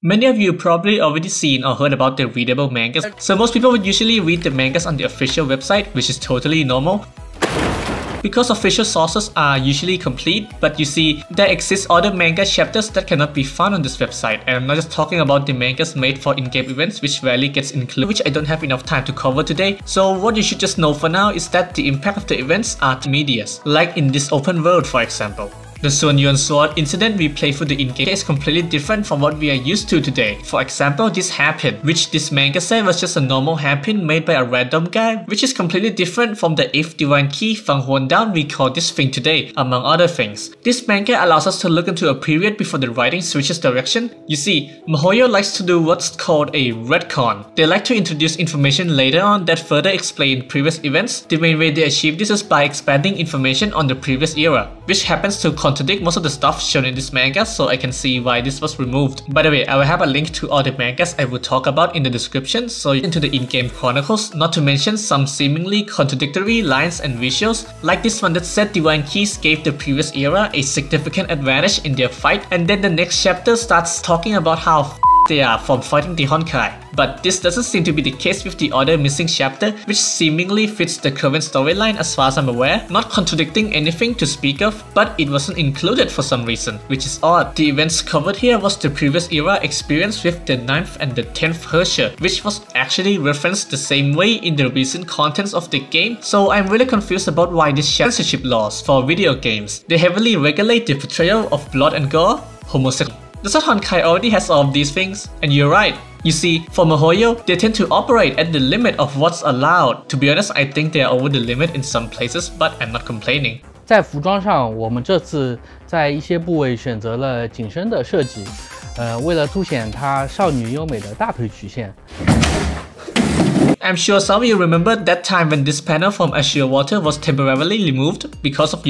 Many of you probably already seen or heard about the readable mangas, so most people would usually read the mangas on the official website, which is totally normal. Because official sources are usually complete, but you see, there exist other manga chapters that cannot be found on this website, and I'm not just talking about the mangas made for in-game events which rarely gets included, which I don't have enough time to cover today. So what you should just know for now is that the impact of the events are immediate, like in this open world for example. The Sun Yuan Sword incident we play for the in-game is completely different from what we are used to today. For example, this hairpin, which this manga said was just a normal hairpin made by a random guy, which is completely different from the If Divine Key Fang Huan Down we call this thing today, among other things. This manga allows us to look into a period before the writing switches direction. You see, MiHoYo likes to do what's called a retcon. They like to introduce information later on that further explain previous events. The main way they achieve this is by expanding information on the previous era, which happens to contradict most of the stuff shown in this manga, so I can see why this was removed. By the way, I will have a link to all the mangas I will talk about in the description, so into the in-game chronicles, not to mention some seemingly contradictory lines and visuals, like this one that said Divine Keys gave the previous era a significant advantage in their fight, and then the next chapter starts talking about how they are from fighting the Honkai. But this doesn't seem to be the case with the other missing chapter, which seemingly fits the current storyline as far as I'm aware, not contradicting anything to speak of, but it wasn't included for some reason, which is odd. The events covered here was the previous era experience with the 9th and the 10th Herrscher, which was actually referenced the same way in the recent contents of the game, so I'm really confused about why these censorship laws for video games. They heavily regulate the portrayal of blood and gore, homosexuality. The Sword Honkai already has all of these things, and you're right. You see, for MiHoYo, they tend to operate at the limit of what's allowed. To be honest, I think they are over the limit in some places, but I'm not complaining. 在服装上，我们这次在一些部位选择了紧身的设计，为了凸显她少女优美的大腿曲线。 I'm sure some of you remember that time when this panel from Azure Water was temporarily removed because of,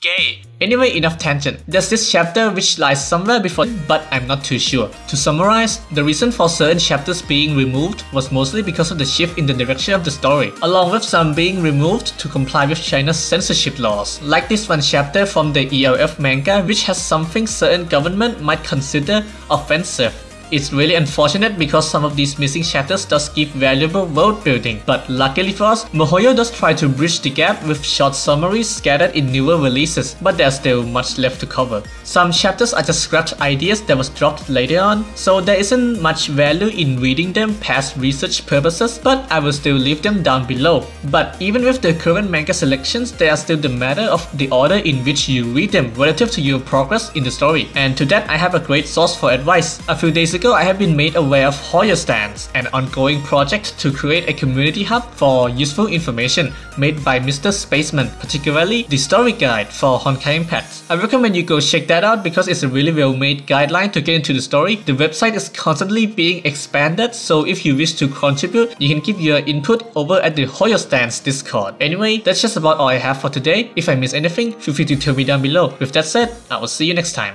gay. Anyway, enough tangent. There's this chapter which lies somewhere before, but I'm not too sure. To summarize, the reason for certain chapters being removed was mostly because of the shift in the direction of the story, along with some being removed to comply with China's censorship laws. Like this one chapter from the ELF manga, which has something certain government might consider offensive. It's really unfortunate because some of these missing chapters does give valuable world building, but luckily for us, MiHoYo does try to bridge the gap with short summaries scattered in newer releases, but there's still much left to cover. Some chapters are just scrapped ideas that was dropped later on, so there isn't much value in reading them past research purposes, but I will still leave them down below. But even with the current manga selections, they are still the matter of the order in which you read them relative to your progress in the story. And to that, I have a great source for advice. A few days ago, I have been made aware of HoYo Stands, an ongoing project to create a community hub for useful information made by Mr. Spaceman, particularly the story guide for Honkai Impact. I recommend you go check that out because it's a really well-made guideline to get into the story. The website is constantly being expanded, so if you wish to contribute, you can give your input over at the HoYo Stands Discord. Anyway, that's just about all I have for today. If I miss anything, feel free to tell me down below. With that said, I will see you next time.